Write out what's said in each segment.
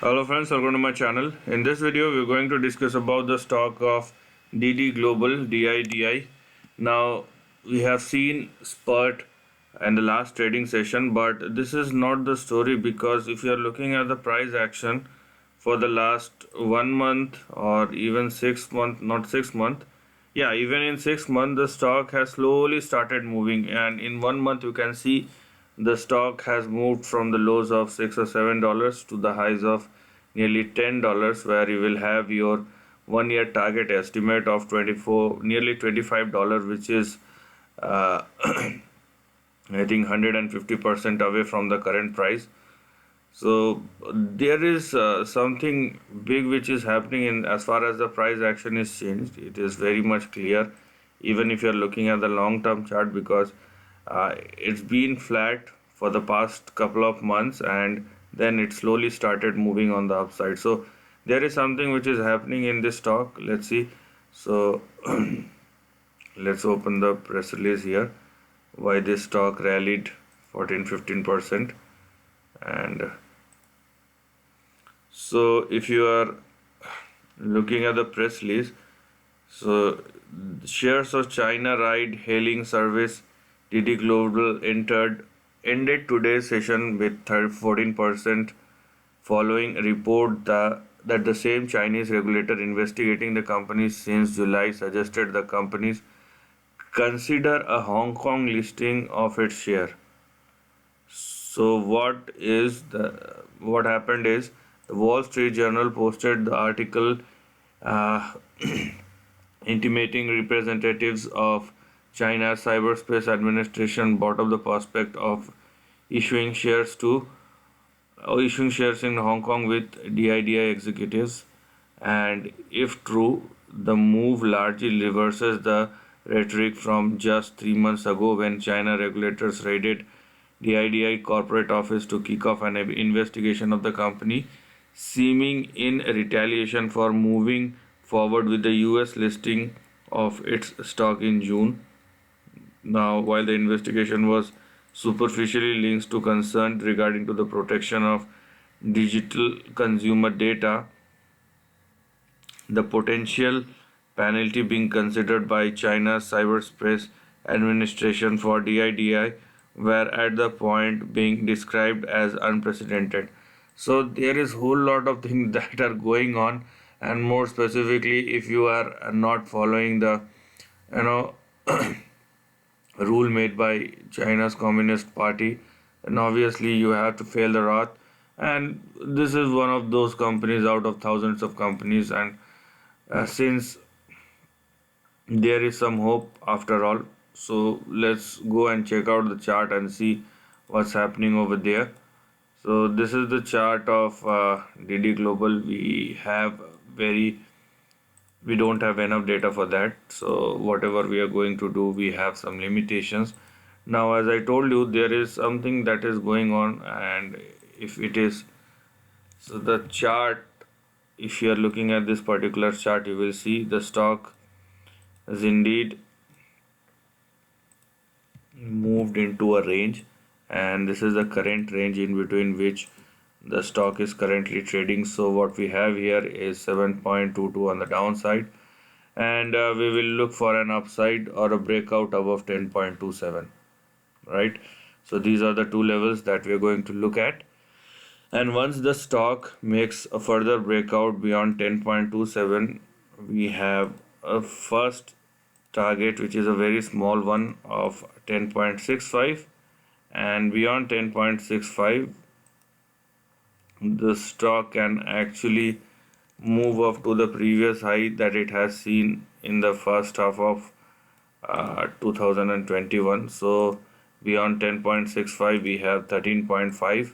Hello friends, welcome to my channel. In this video, we're going to discuss about the stock of DiDi Global, DIDI. Now, we have seen spurt in the last trading session, but this is not the story because if you are looking at the price action for the last 1 month or even 6 months, not 6 months, yeah, even in 6 months, the stock has slowly started moving, and in 1 month, you can see the stock has moved from the lows of $6 or $7 to the highs of nearly $10, where you will have your 1 year target estimate of 24 nearly $25, which is I think 150% away from the current price. So there is something big which is happening in as far as the price action is changed. It is very much clear, even if you are looking at the long term chart, because it's been flat for the past couple of months and then it slowly started moving on the upside. So there is something which is happening in this stock. Let's see. So let's open the press release here. Why this stock rallied 14-15%. And so if you are looking at the press release, so shares of China ride hailing service DiDi Global ended today's session with 14% following a report that the same Chinese regulator investigating the company since July suggested the companies consider a Hong Kong listing of its share. So what happened is the Wall Street Journal posted the article uh, intimating representatives of China's Cyberspace Administration brought up the prospect of issuing shares to issuing shares in Hong Kong with DIDI executives, and if true, the move largely reverses the rhetoric from just 3 months ago when China regulators raided DIDI corporate office to kick off an investigation of the company, seeming in retaliation for moving forward with the US listing of its stock in June. Now, while the investigation was superficially linked to concerns regarding to the protection of digital consumer data, the potential penalty being considered by China's Cyberspace Administration for DIDI were at the point being described as unprecedented. So there is whole lot of things that are going on, and more specifically, if you are not following the you know rule made by China's Communist Party, and obviously you have to fail the wrath. And this is one of those companies out of thousands of companies, and since there is some hope after all, so let's go and check out the chart and see what's happening over there. So this is the chart of DiDi Global. We don't have enough data for that, so whatever we are going to do, we have some limitations. Now, as I told you, there is something that is going on, and if it is so the chart, if you are looking at this particular chart, you will see the stock has indeed moved into a range, and this is the current range in between which the stock is currently trading. So what we have here is 7.22 on the downside, and we will look for an upside or a breakout above 10.27, right? So these are the two levels that we are going to look at, and once the stock makes a further breakout beyond 10.27, we have a first target which is a very small one of 10.65, and beyond 10.65 the stock can actually move up to the previous high that it has seen in the first half of 2021. So beyond 10.65 we have 13.5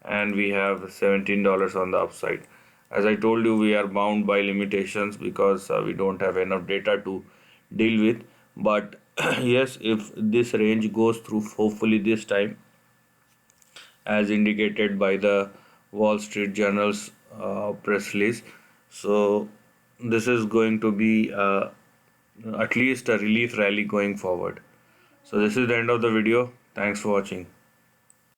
and we have $17 on the upside. As I told you, we are bound by limitations because we don't have enough data to deal with. But yes, if this range goes through, hopefully this time, as indicated by the Wall Street Journal's press release, so this is going to be at least a relief rally going forward. So this is the end of the video. Thanks for watching.